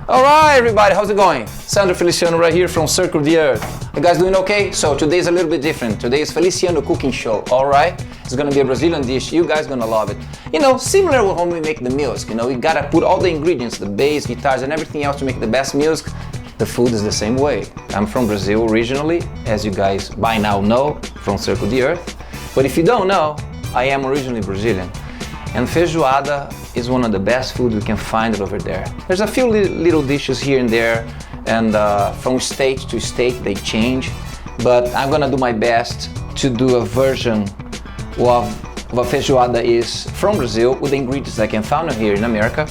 Alright everybody, how's it going? Sandro Feliciano right here from Circle the Earth. You guys doing okay? So today's a little bit different. Today is Feliciano cooking show, alright? It's gonna be a Brazilian dish, you guys gonna love it. You know, similar to when we make the music, you know, you gotta put all the ingredients, the bass, guitars and everything else to make the best music. The food is the same way. I'm from Brazil originally, as you guys by now know, from Circle the Earth. But if you don't know, I am originally Brazilian. And feijoada is one of the best food we can find over there. There's a few little dishes here and there, and from state to state they change. But I'm gonna do my best to do a version of what feijoada is from Brazil with the ingredients I can find here in America.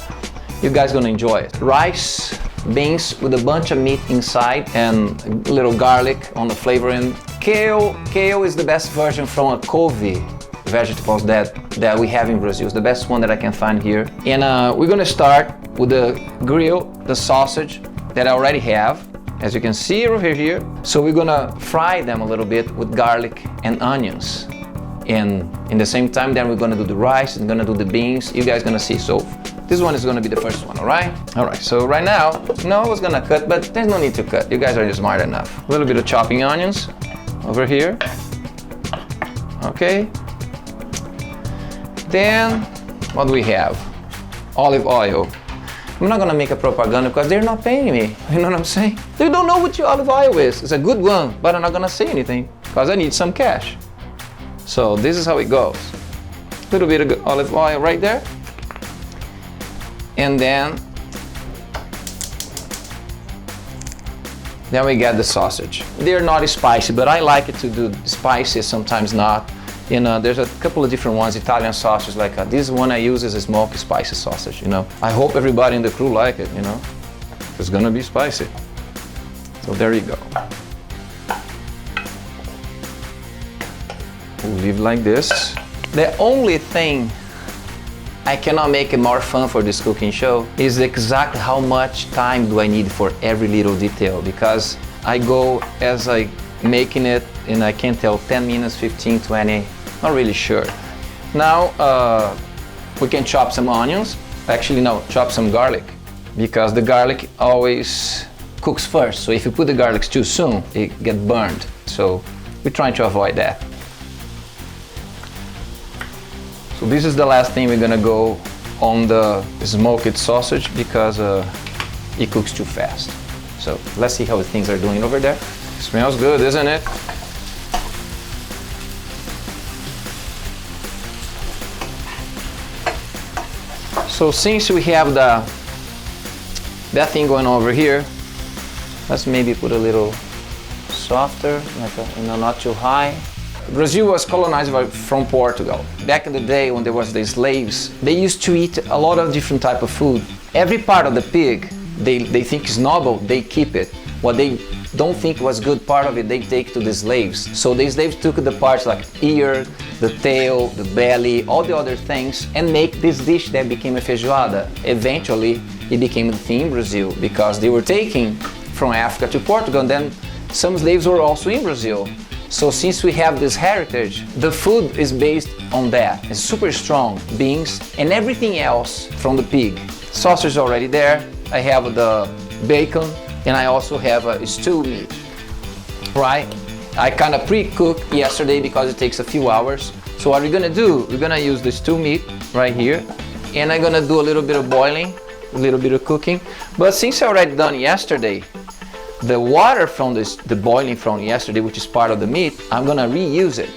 You guys gonna enjoy it. Rice, beans with a bunch of meat inside and a little garlic on the flavor end. Kale is the best version from a couve vegetables that we have in Brazil. It's the best one that I can find here. And we're gonna start with the grill, the sausage that I already have, as you can see over here. So we're gonna fry them a little bit with garlic and onions. And in the same time, then we're gonna do the rice and gonna do the beans. You guys gonna see. So this one is gonna be the first one, all right? All right, so right now, no, I was gonna cut, but there's no need to cut. You guys are just smart enough. A little bit of chopping onions over here. Okay. Then, what do we have? Olive oil. I'm not gonna make a propaganda because they're not paying me. You know what I'm saying? They don't know what your olive oil is. It's a good one, but I'm not gonna say anything because I need some cash. So this is how it goes. A little bit of olive oil right there. And then we got the sausage. They're not spicy, but I like it to do spicy, sometimes not. You know, there's a couple of different ones, Italian sausage, like this one I use is a smoked spicy sausage, you know. I hope everybody in the crew like it, you know. It's gonna be spicy. So there you go. We'll leave like this. The only thing I cannot make it more fun for this cooking show is exactly how much time do I need for every little detail, because I go as I making it and I can tell 10 minutes, 15, 20, not really sure. Now we can chop some onions. Actually no, chop some garlic, because the garlic always cooks first. So if you put the garlic too soon, it gets burned. So we're trying to avoid that. So this is the last thing we're gonna go on the smoked sausage because it cooks too fast. So let's see how things are doing over there. Smells good, isn't it? So since we have that thing going over here, let's maybe put a little softer, like not too high. Brazil was colonized from Portugal. Back in the day when there was the slaves, they used to eat a lot of different type of food. Every part of the pig they think is noble, they keep it. What they don't think was good part of it, they take to the slaves. So the slaves took the parts like ear, the tail, the belly, all the other things, and make this dish that became a feijoada. Eventually, it became the thing in Brazil because they were taking from Africa to Portugal, and then some slaves were also in Brazil. So since we have this heritage, the food is based on that. It's super strong, beans and everything else from the pig. Sausage is already there. I have the bacon, and I also have a stew meat, right? I kind of pre-cooked yesterday because it takes a few hours. So what we're gonna do, we're gonna use the stew meat right here, and I'm gonna do a little bit of boiling, a little bit of cooking. But since I already done yesterday, the water from the boiling from yesterday, which is part of the meat, I'm gonna reuse it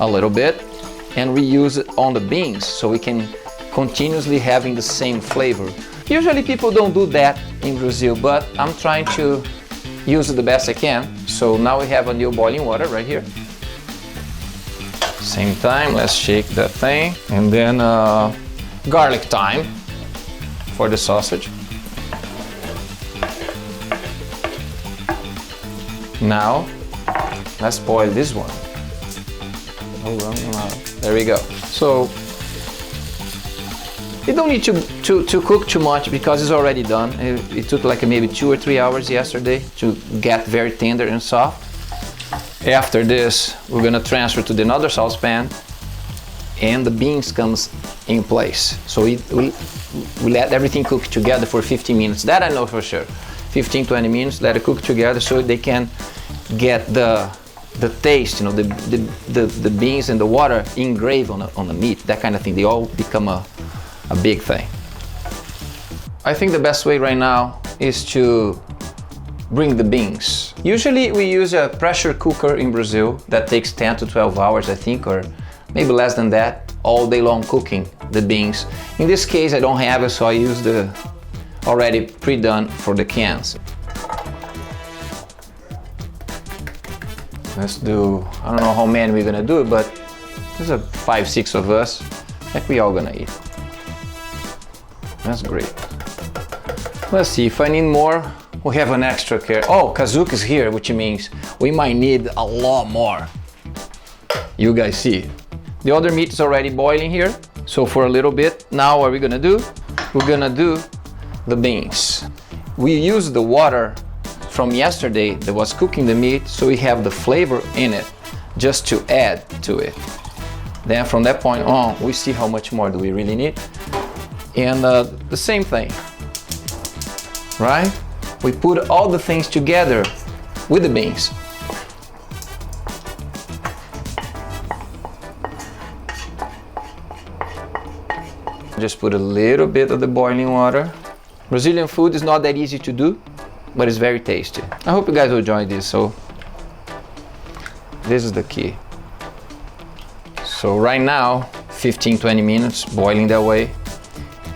a little bit and reuse it on the beans so we can continuously having the same flavor. Usually people don't do that in Brazil, but I'm trying to use it the best I can. So now we have a new boiling water right here. Same time, let's shake that thing. And then garlic thyme for the sausage. Now, let's boil this one. There we go. So, you don't need to cook too much because it's already done. It took like maybe 2 or 3 hours yesterday to get very tender and soft. After this, we're gonna transfer to the another saucepan and the beans comes in place. So we let everything cook together for 15 minutes. That I know for sure. 15-20 minutes, let it cook together so they can get the taste, you know, the beans and the water engraved on the meat, that kind of thing. They all become a big thing. I think the best way right now is to bring the beans. Usually we use a pressure cooker in Brazil that takes 10 to 12 hours, I think, or maybe less than that, all day long cooking the beans. In this case I don't have it, so I use the already pre-done for the cans. Let's do, I don't know how many we're gonna do, but there's a 5-6 of us. Like we all gonna eat. That's great. Let's see, if I need more, we have an extra care. Oh, Kazuki is here, which means we might need a lot more. You guys see. The other meat is already boiling here. So for a little bit, now what are we gonna do? We're gonna do the beans. We use the water from yesterday that was cooking the meat, so we have the flavor in it just to add to it. Then from that point on, we see how much more do we really need. And the same thing. Right? We put all the things together with the beans. Just put a little bit of the boiling water. Brazilian food is not that easy to do, but it's very tasty. I hope you guys will enjoy this. So this is the key. So right now, 15-20 minutes boiling that way.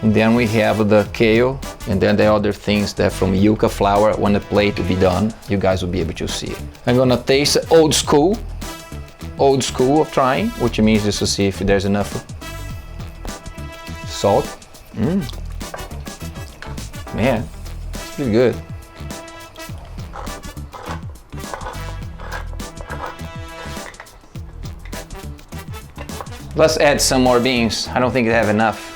And then we have the kale, and then the other things that from yucca flour on the plate to be done. You guys will be able to see it. I'm gonna taste old school of trying, which means just to see if there's enough salt. Man, it's pretty good. Let's add some more beans. I don't think I have enough.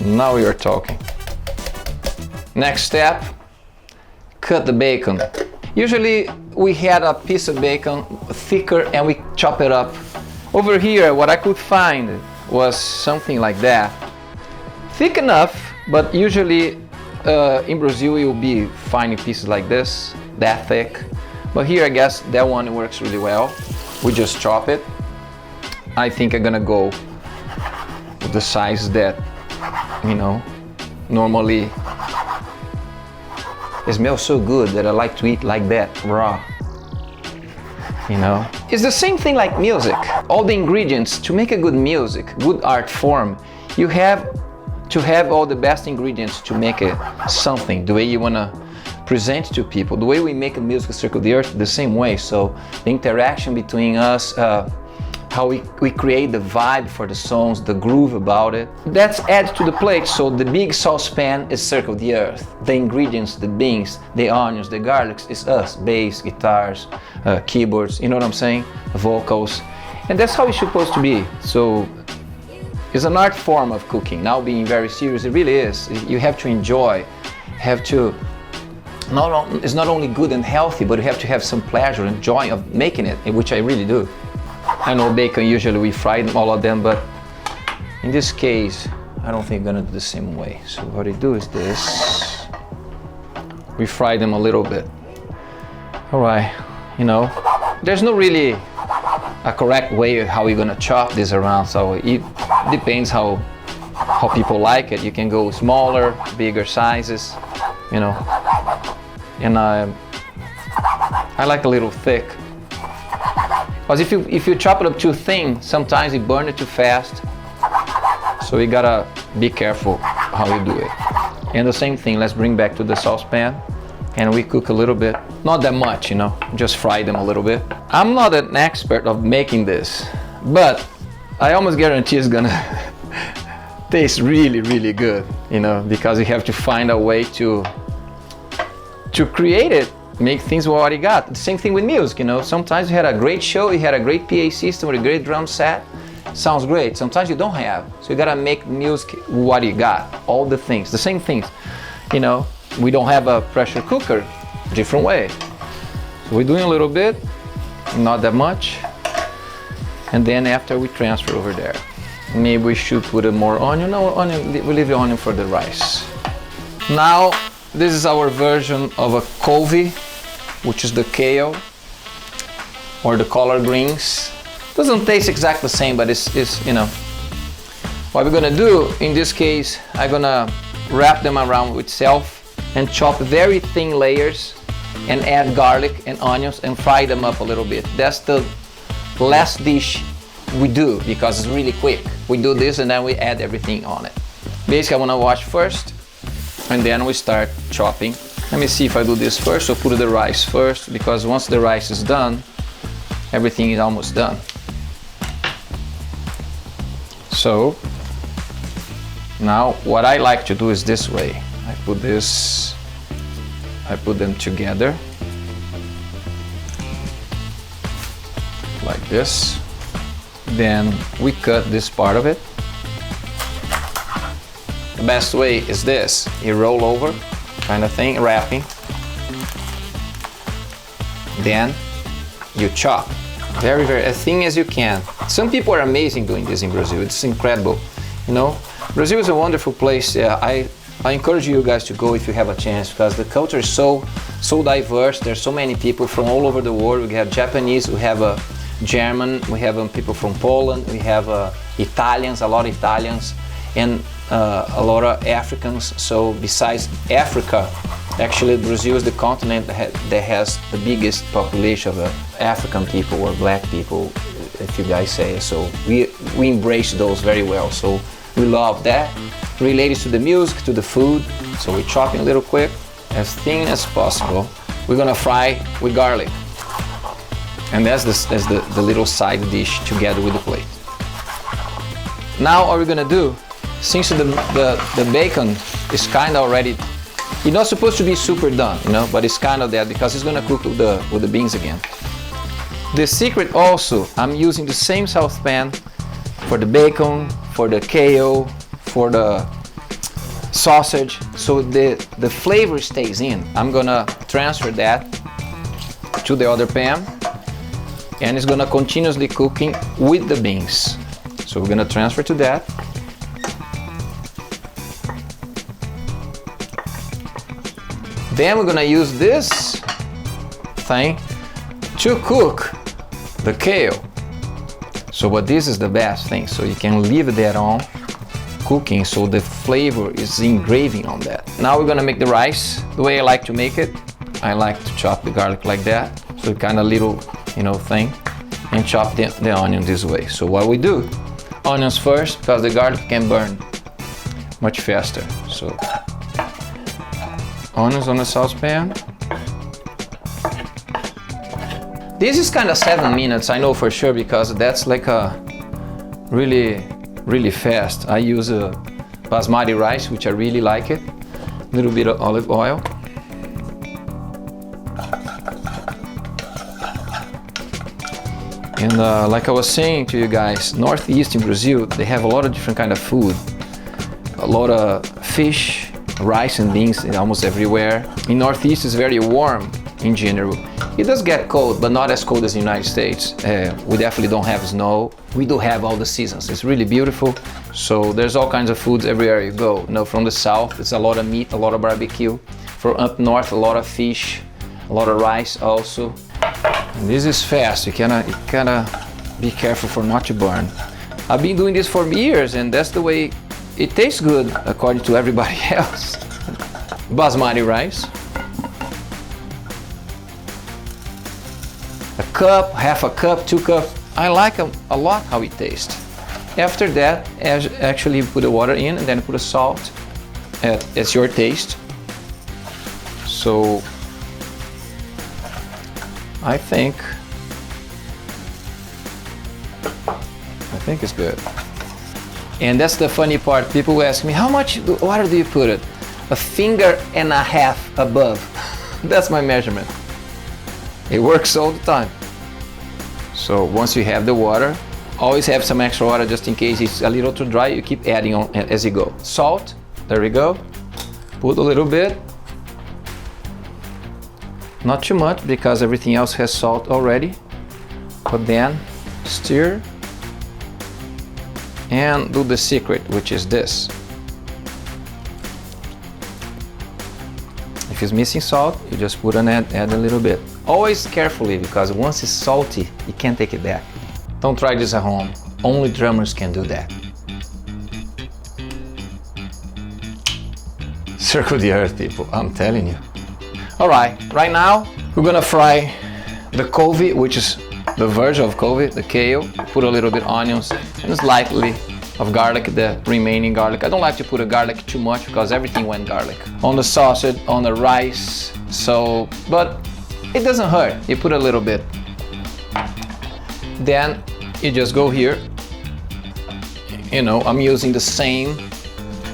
Now we are talking. Next step, cut the bacon. Usually we had a piece of bacon thicker and we chop it up. Over here, what I could find was something like that. Thick enough, but usually in Brazil you'll be finding pieces like this, that thick. But here I guess that one works really well. We just chop it. I think I'm gonna go with the size that, you know, normally it smells so good that I like to eat like that, raw. You know, it's the same thing like music. All the ingredients to make a good music, good art form, you have to have all the best ingredients to make it something the way you want to present to people. The way we make a music circle the earth the same way. So the interaction between us, how we create the vibe for the songs, the groove about it. That's added to the plate. So the big saucepan is circle the earth. The ingredients, the beans, the onions, the garlics is us, bass, guitars, keyboards, you know what I'm saying? Vocals. And that's how it's supposed to be. So it's an art form of cooking. Now being very serious, it really is. You have to enjoy, it's not only good and healthy, but you have to have some pleasure and joy of making it, which I really do. I know bacon, usually we fry them, all of them, but in this case, I don't think I'm gonna do the same way. So what I do is this. We fry them a little bit. All right, you know, there's no really a correct way of how you're gonna chop this around, so it depends how people like it. You can go smaller, bigger sizes, you know, and I like a little thick. Because if you chop it up too thin, sometimes you burn it too fast. So you gotta be careful how you do it. And the same thing, let's bring back to the saucepan and we cook a little bit. Not that much, you know, just fry them a little bit. I'm not an expert of making this, but I almost guarantee it's gonna taste really, really good, you know, because you have to find a way to create it. Make things with what you got. The same thing with music, you know. Sometimes you had a great show, you had a great PA system with a great drum set. Sounds great. Sometimes you don't have. So you gotta make music with what you got. All the things, the same things. You know, we don't have a pressure cooker, different way. So we're doing a little bit, not that much. And then after we transfer over there. Maybe we should put a more onion. No, onion, we leave the onion for the rice. Now, this is our version of a couve, which is the kale or the collard greens. Doesn't taste exactly the same, but it's you know. What we're gonna do, in this case, I'm gonna wrap them around with self and chop very thin layers and add garlic and onions and fry them up a little bit. That's the last dish we do because it's really quick. We do this and then we add everything on it. Basically, I wanna wash first and then we start chopping. Let me see if I do this first or put the rice first, because once the rice is done, everything is almost done. So now what I like to do is this way. I put them together like this. Then we cut this part of it. The best way is this. You roll over kind of thing, wrapping. Then you chop. Very, very as thin as you can. Some people are amazing doing this in Brazil. It's incredible. You know, Brazil is a wonderful place. I encourage you guys to go if you have a chance, because the culture is so diverse. There's so many people from all over the world. We have Japanese, we have German, we have people from Poland, we have Italians, a lot of Italians, and a lot of Africans. So besides Africa, actually Brazil is the continent that has the biggest population of African people or black people, if you guys say. So we embrace those very well. So we love that. Related to the music, to the food. So we're chopping a little quick, as thin as possible. We're gonna fry with garlic. And that's the little side dish together with the plate. Now what we're gonna do, since the bacon is kind of already, it's not supposed to be super done, you know, but it's kind of that because it's gonna cook with the beans again. The secret also, I'm using the same saucepan for the bacon, for the kale, for the sausage, so the flavor stays in. I'm gonna transfer that to the other pan, and it's gonna continuously cooking with the beans. So we're gonna transfer to that. Then we're gonna use this thing to cook the kale. So but this is the best thing, so you can leave that on cooking, so the flavor is engraving on that. Now we're gonna make the rice. The way I like to make it, I like to chop the garlic like that, so kind of little, you know, thing, and chop the onion this way. So what we do, onions first, because the garlic can burn much faster. So onions on the saucepan. This is kind of 7 minutes, I know for sure, because that's like a really fast. I use a basmati rice, which I really like it. A little bit of olive oil. And like I was saying to you guys, Northeast in Brazil, they have a lot of different kind of food. A lot of fish, rice and beans almost everywhere. In Northeast it's very warm in general. It does get cold, but not as cold as the United States. We definitely don't have snow. We do have all the seasons. It's really beautiful. So there's all kinds of foods everywhere you go. You know, from the south, it's a lot of meat, a lot of barbecue. From up north, a lot of fish, a lot of rice also. And this is fast. You gotta be careful for not to burn. I've been doing this for years, and that's the way it tastes good according to everybody else. Basmati rice. A cup, half a cup, 2 cups. I like a lot how it tastes. After that, actually you put the water in and then put the salt at your taste. So I think it's good. And that's the funny part. People ask me, how much water do you put it? 1.5 fingers above. That's my measurement. It works all the time. So once you have the water, always have some extra water just in case it's a little too dry. You keep adding on as you go. Salt, there we go. Put a little bit. Not too much because everything else has salt already. But then stir and do the secret, which is this. If it's missing salt, you just put add a little bit. Always carefully, because once it's salty, you can't take it back. Don't try this at home. Only drummers can do that. Circle the earth, people, I'm telling you. All right now, we're gonna fry the couve, which is the version of couve, the kale. Put a little bit onions and slightly of garlic, the remaining garlic. I don't like to put a garlic too much because everything went garlic. On the sausage, on the rice, but it doesn't hurt. You put a little bit. Then you just go here. You know, I'm using the same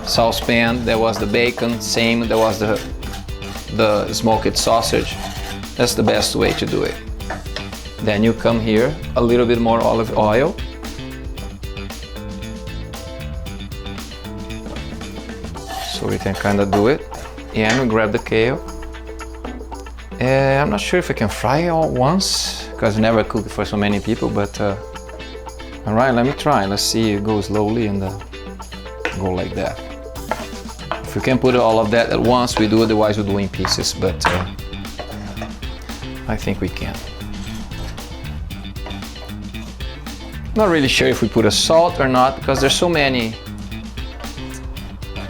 saucepan. There was the bacon, same, there was the smoked sausage. That's the best way to do it. Then you come here, a little bit more olive oil. So we can kind of do it. And we grab the kale. I'm not sure if I can fry it all at once, because I never cooked for so many people, but all right, let me try. Let's see, it goes slowly and go like that. If we can put all of that at once, we do, otherwise we do in pieces, but I think we can. Not really sure if we put a salt or not, because there's so many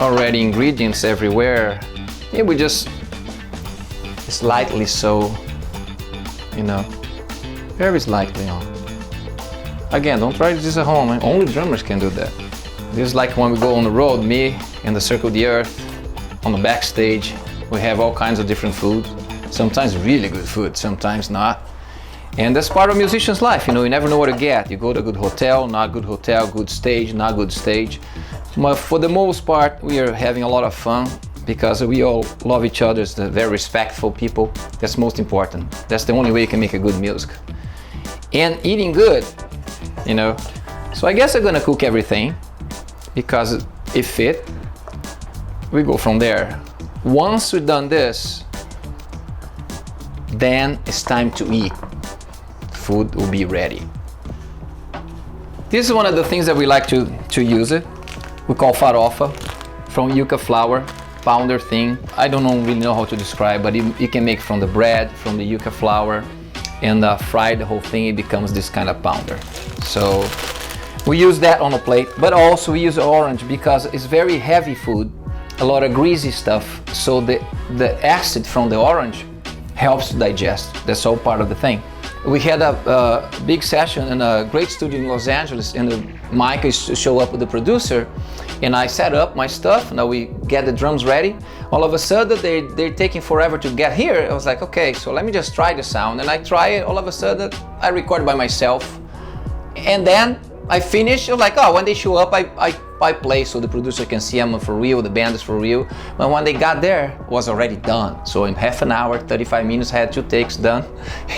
already ingredients everywhere. Yeah, we just slightly, so, you know, very slightly on. Again, don't try this at home. Only drummers can do that. This is like when we go on the road, me and the Circle the Earth, on the backstage, we have all kinds of different food. Sometimes really good food, sometimes not. And that's part of a musician's life, you know, you never know what to get. You go to a good hotel, not good hotel, good stage, not good stage. But for the most part, we are having a lot of fun because we all love each other, they're very respectful people. That's most important. That's the only way you can make a good music. And eating good, you know. So I guess I'm gonna cook everything because it fit. We go from there. Once we've done this, then it's time to eat. Food will be ready. This is one of the things that we like to use it. We call farofa from yuca flour, pounder thing. I don't really know how to describe, but you can make from the bread, from the yuca flour, and fry the whole thing. It becomes this kind of pounder. So we use that on a plate, but also we use orange because it's very heavy food, a lot of greasy stuff. So the acid from the orange helps to digest. That's all part of the thing. We had a big session in a great studio in Los Angeles, and Mike is to show up with the producer, and I set up my stuff. Now we get the drums ready. All of a sudden they're taking forever to get here. I was like, okay, so let me just try the sound, and I try it. All of a sudden I record by myself, and then I finish. Like, oh, when they show up, I play so the producer can see I'm for real, the band is for real. But when they got there, it was already done. So in half an hour, 35 minutes, I had 2 takes done.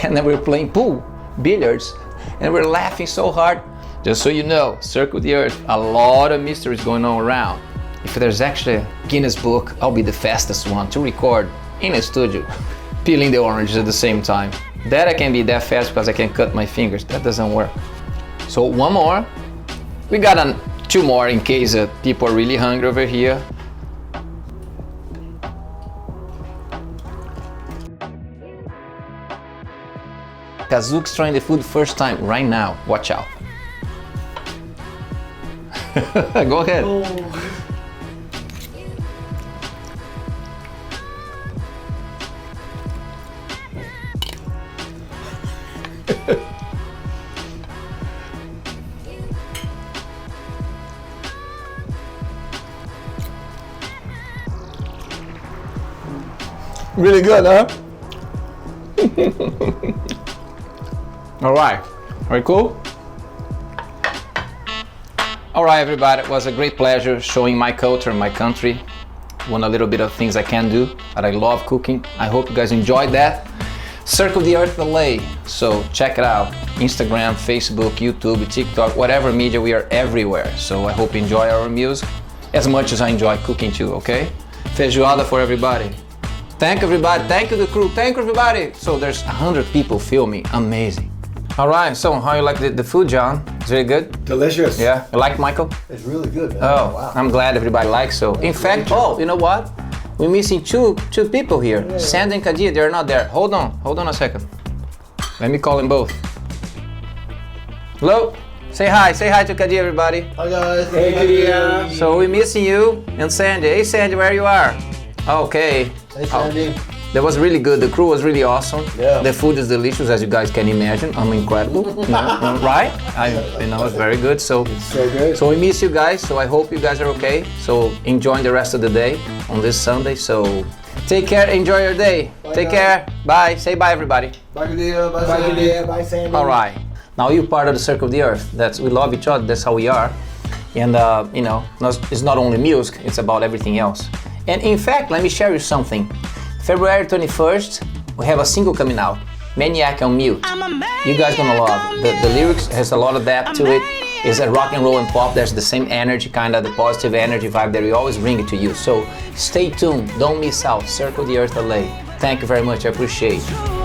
And then we were playing pool, billiards, and we were laughing so hard. Just so you know, Circle the Earth, a lot of mysteries going on around. If there's actually a Guinness book, I'll be the fastest one to record in a studio, peeling the oranges at the same time. That I can be that fast because I can cut my fingers. That doesn't work. So one more. We got 2 more in case people are really hungry over here. Kazook's trying the food first time right now. Watch out. Go ahead. Oh. Really good, huh? All right, very cool. All right, everybody, it was a great pleasure showing my culture, my country, a little bit of things I can do, but I love cooking. I hope you guys enjoyed that. Circle the Earth LA, so check it out. Instagram, Facebook, YouTube, TikTok, whatever media, we are everywhere. So I hope you enjoy our music as much as I enjoy cooking too, okay? Feijoada for everybody. Thank everybody, thank you the crew, thank everybody. So there's 100 people filming, amazing. All right, so how you like the food, John? It's really good? Delicious. Yeah, you like Michael? It's really good, man. Oh, Wow. I'm glad everybody likes so. In fact, oh, you know what? We're missing two people here. Yeah. Sandro and Kadir, they're not there. Hold on a second. Let me call them both. Hello? Say hi to Kadir, everybody. Hi guys. Hey, Kadir. So we're missing you and Sandy. Hey Sandy, where you are? Okay. Hey, Sandy. That was really good. The crew was really awesome. Yeah. The food is delicious, as you guys can imagine. I'm incredible. Right? It's very good. So good. So we miss you guys. So I hope you guys are okay. So enjoy the rest of the day on this Sunday. So take care. Enjoy your day. Bye, Take guys. care. Bye. Say bye, everybody. Bye, Kadir. Bye, Sandy. Bye, Sandy. All right. Now you're part of the circle of the earth. We love each other. That's how we are. And it's not only music. It's about everything else. And in fact, let me share you something. February 21st, we have a single coming out, Maniac on Mute. You guys gonna love it. The lyrics has a lot of depth to it. It's a rock and roll and pop. There's the same energy, kind of the positive energy vibe that we always bring it to you. So stay tuned, don't miss out. Circle the Earth LA. Thank you very much, I appreciate it.